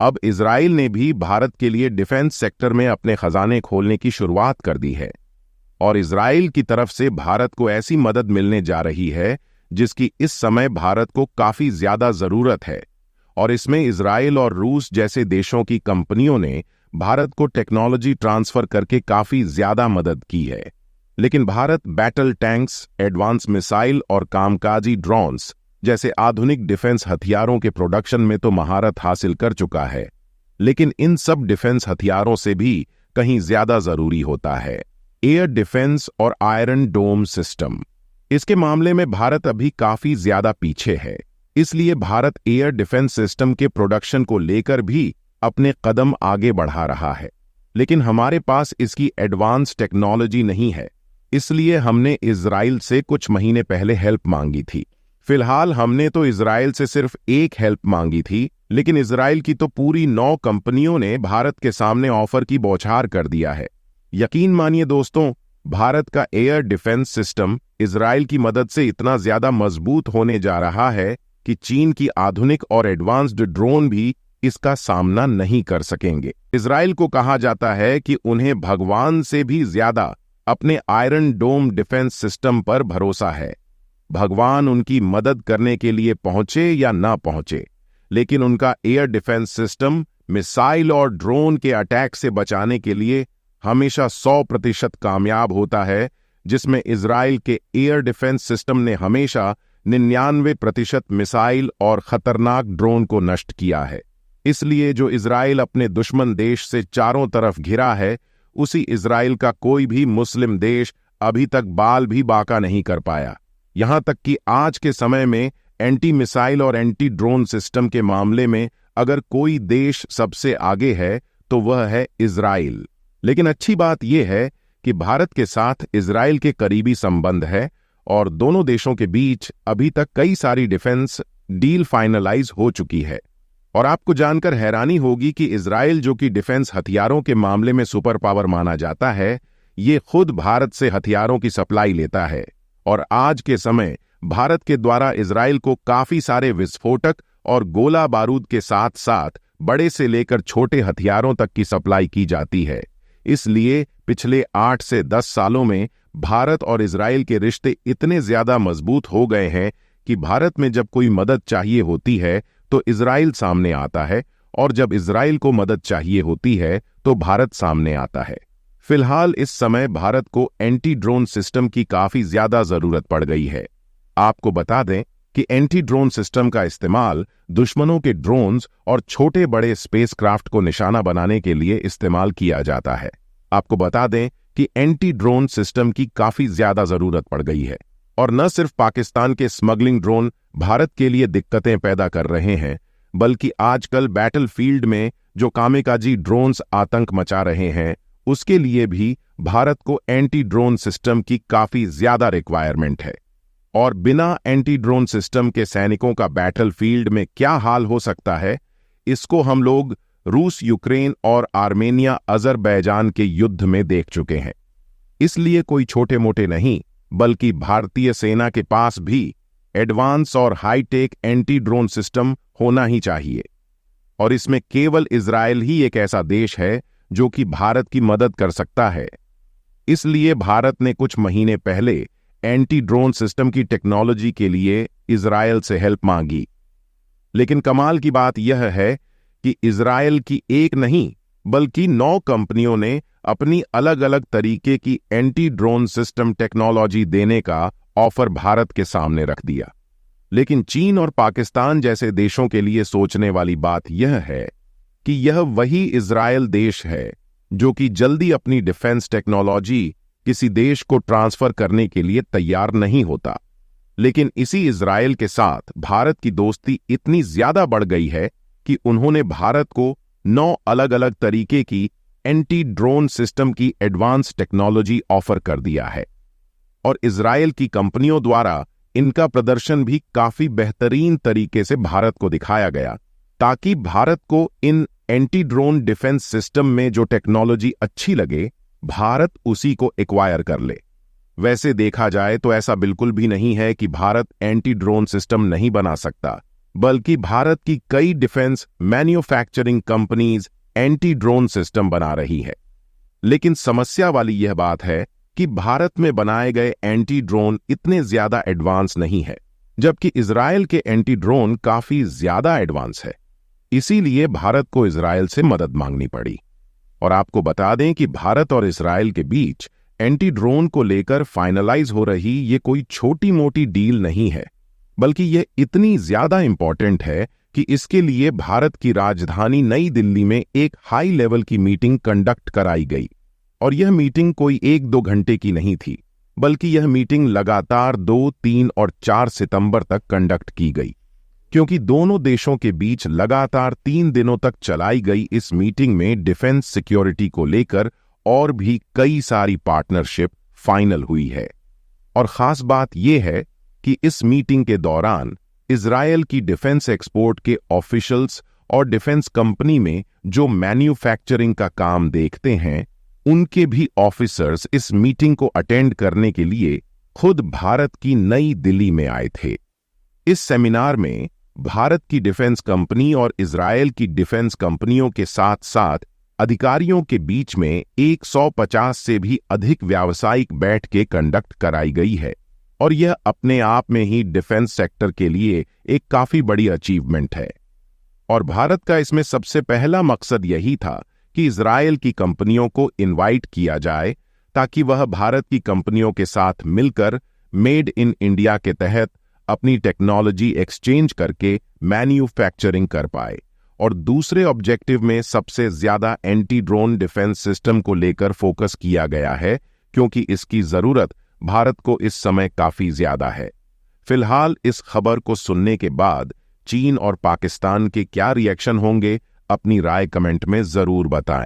अब इजराइल ने भी भारत के लिए डिफेंस सेक्टर में अपने खजाने खोलने की शुरुआत कर दी है और इजराइल की तरफ से भारत को ऐसी मदद मिलने जा रही है जिसकी इस समय भारत को काफी ज्यादा जरूरत है। और इसमें इजराइल और रूस जैसे देशों की कंपनियों ने भारत को टेक्नोलॉजी ट्रांसफर करके काफी ज्यादा मदद की है। लेकिन Bharat battle tanks, advance missile और कामकाजी ड्रोन्स जैसे आधुनिक डिफेंस हथियारों के प्रोडक्शन में तो महारत हासिल कर चुका है, लेकिन इन सब डिफेंस हथियारों से भी कहीं ज्यादा जरूरी होता है एयर डिफेंस और आयरन डोम सिस्टम। इसके मामले में भारत अभी काफी ज्यादा पीछे है, इसलिए भारत एयर डिफेंस सिस्टम के प्रोडक्शन को लेकर भी अपने कदम आगे बढ़ा रहा है। लेकिन हमारे पास इसकी एडवांस टेक्नोलॉजी नहीं है, इसलिए हमने इजराइल से कुछ महीने पहले हेल्प मांगी थी। फिलहाल हमने तो इजराइल से सिर्फ एक हेल्प मांगी थी, लेकिन इजराइल की तो पूरी 9 कंपनियों ने भारत के सामने ऑफर की बौछार कर दिया है। यकीन मानिए दोस्तों, भारत का एयर डिफेंस सिस्टम इजराइल की मदद से इतना ज्यादा मजबूत होने जा रहा है कि चीन की आधुनिक और एडवांस्ड ड्रोन भी इसका सामना नहीं कर सकेंगे। इजराइल को कहा जाता है कि उन्हें भगवान से भी ज्यादा अपने आयरन डोम डिफेंस सिस्टम पर भरोसा है। भगवान उनकी मदद करने के लिए पहुंचे या ना पहुंचे, लेकिन उनका एयर डिफेंस सिस्टम मिसाइल और ड्रोन के अटैक से बचाने के लिए हमेशा 100% कामयाब होता है, जिसमें इजराइल के एयर डिफेंस सिस्टम ने हमेशा 99% मिसाइल और खतरनाक ड्रोन को नष्ट किया है। इसलिए जो इजराइल अपने दुश्मन देश से चारों तरफ घिरा है, उसी इजराइल का कोई भी मुस्लिम देश अभी तक बाल भी बाका नहीं कर पाया। यहां तक कि आज के समय में एंटी मिसाइल और एंटी ड्रोन सिस्टम के मामले में अगर कोई देश सबसे आगे है तो वह है इजराइल। लेकिन अच्छी बात यह है कि भारत के साथ इजराइल के करीबी संबंध है और दोनों देशों के बीच अभी तक कई सारी डिफेंस डील फाइनलाइज हो चुकी है। और आपको जानकर हैरानी होगी कि इजराइल, जो कि डिफेंस हथियारों के मामले में सुपर पावर माना जाता है, ये खुद भारत से हथियारों की सप्लाई लेता है। और आज के समय भारत के द्वारा इजराइल को काफी सारे विस्फोटक और गोला बारूद के साथ साथ बड़े से लेकर छोटे हथियारों तक की सप्लाई की जाती है। इसलिए पिछले 8 से 10 सालों में भारत और इजराइल के रिश्ते इतने ज्यादा मजबूत हो गए हैं कि भारत में जब कोई मदद चाहिए होती है तो इजराइल सामने आता है, और जब इजराइल को मदद चाहिए होती है तो भारत सामने आता है। फिलहाल इस समय भारत को एंटी ड्रोन सिस्टम की काफी ज्यादा जरूरत पड़ गई है। आपको बता दें कि एंटी ड्रोन सिस्टम का इस्तेमाल दुश्मनों के ड्रोन्स और छोटे बड़े स्पेसक्राफ्ट को निशाना बनाने के लिए इस्तेमाल किया जाता है। आपको बता दें कि एंटी ड्रोन सिस्टम की काफी ज्यादा जरूरत पड़ गई है, और न सिर्फ पाकिस्तान के स्मगलिंग ड्रोन भारत के लिए दिक्कतें पैदा कर रहे हैं, बल्कि आजकल बैटलफील्ड में जो कामेकाजी ड्रोन्स आतंक मचा रहे हैं, उसके लिए भी भारत को एंटी ड्रोन सिस्टम की काफी ज्यादा रिक्वायरमेंट है। और बिना एंटी ड्रोन सिस्टम के सैनिकों का बैटलफील्ड में क्या हाल हो सकता है, इसको हम लोग रूस, यूक्रेन और आर्मेनिया, अजरबैजान के युद्ध में देख चुके हैं। इसलिए कोई छोटे मोटे नहीं, बल्कि भारतीय सेना के पास भी एडवांस और हाईटेक एंटी ड्रोन सिस्टम होना ही चाहिए। और इसमें केवल इजराइल ही एक ऐसा देश है जो कि भारत की मदद कर सकता है। इसलिए भारत ने कुछ महीने पहले एंटी ड्रोन सिस्टम की टेक्नोलॉजी के लिए इजराइल से हेल्प मांगी। लेकिन कमाल की बात यह है कि इजराइल की एक नहीं बल्कि 9 कंपनियों ने अपनी अलग अलग तरीके की एंटी ड्रोन सिस्टम टेक्नोलॉजी देने का ऑफर भारत के सामने रख दिया। लेकिन चीन और पाकिस्तान जैसे देशों के लिए सोचने वाली बात यह है कि यह वही इजराइल देश है जो कि जल्दी अपनी डिफेंस टेक्नोलॉजी किसी देश को ट्रांसफर करने के लिए तैयार नहीं होता। लेकिन इसी इजराइल के साथ भारत की दोस्ती इतनी ज्यादा बढ़ गई है कि उन्होंने भारत को 9 अलग अलग तरीके की एंटी ड्रोन सिस्टम की एडवांस टेक्नोलॉजी ऑफर कर दिया है। और इजराइल की कंपनियों द्वारा इनका प्रदर्शन भी काफी बेहतरीन तरीके से भारत को दिखाया गया, ताकि भारत को इन एंटी ड्रोन डिफेंस सिस्टम में जो टेक्नोलॉजी अच्छी लगे, भारत उसी को एक्वायर कर ले। वैसे देखा जाए तो ऐसा बिल्कुल भी नहीं है कि भारत एंटी ड्रोन सिस्टम नहीं बना सकता। बल्कि भारत की कई defence manufacturing companies anti drone system बना रही है। लेकिन समस्या वाली यह बात है कि भारत में बनाए गए एंटी ड्रोन इतने ज्यादा एडवांस नहीं है, जबकि इजरायल के एंटी ड्रोन काफी ज्यादा एडवांस है। इसीलिए भारत को इजरायल से मदद मांगनी पड़ी। और आपको बता दें कि भारत और इजरायल के बीच एंटी ड्रोन को लेकर फाइनलाइज हो रही ये कोई छोटी मोटी डील नहीं है, बल्कि यह इतनी ज्यादा इंपॉर्टेंट है कि इसके लिए भारत की राजधानी नई दिल्ली में एक हाई लेवल की मीटिंग कंडक्ट कराई गई। और यह मीटिंग कोई 1-2 घंटे की नहीं थी, बल्कि यह मीटिंग लगातार 2, 3 और 4 सितंबर तक कंडक्ट की गई। क्योंकि दोनों देशों के बीच लगातार 3 दिनों तक चलाई गई इस मीटिंग में डिफेंस सिक्योरिटी को लेकर और भी कई सारी पार्टनरशिप फाइनल हुई है। और खास बात यह है कि इस मीटिंग के दौरान इजरायल की डिफेंस एक्सपोर्ट के ऑफिशियल्स और डिफेंस कंपनी में जो मैन्युफैक्चरिंग का काम देखते हैं, उनके भी ऑफिसर्स इस मीटिंग को अटेंड करने के लिए खुद भारत की नई दिल्ली में आए थे। इस सेमिनार में भारत की डिफेंस कंपनी और इजरायल की डिफेंस कंपनियों के साथ साथ अधिकारियों के बीच में 150 से भी अधिक व्यावसायिक बैठकें कंडक्ट कराई गई है। और यह अपने आप में ही डिफेंस सेक्टर के लिए एक काफी बड़ी अचीवमेंट है। और भारत का इसमें सबसे पहला मकसद यही था कि इजरायल की कंपनियों को इनवाइट किया जाए, ताकि वह भारत की कंपनियों के साथ मिलकर मेड इन इंडिया के तहत अपनी टेक्नोलॉजी एक्सचेंज करके मैन्युफैक्चरिंग कर पाए। और दूसरे ऑब्जेक्टिव में सबसे ज्यादा एंटी ड्रोन डिफेंस सिस्टम को लेकर फोकस किया गया है, क्योंकि इसकी जरूरत भारत को इस समय काफी ज्यादा है। फिलहाल इस खबर को सुनने के बाद चीन और पाकिस्तान के क्या रिएक्शन होंगे, अपनी राय कमेंट में जरूर बताएं।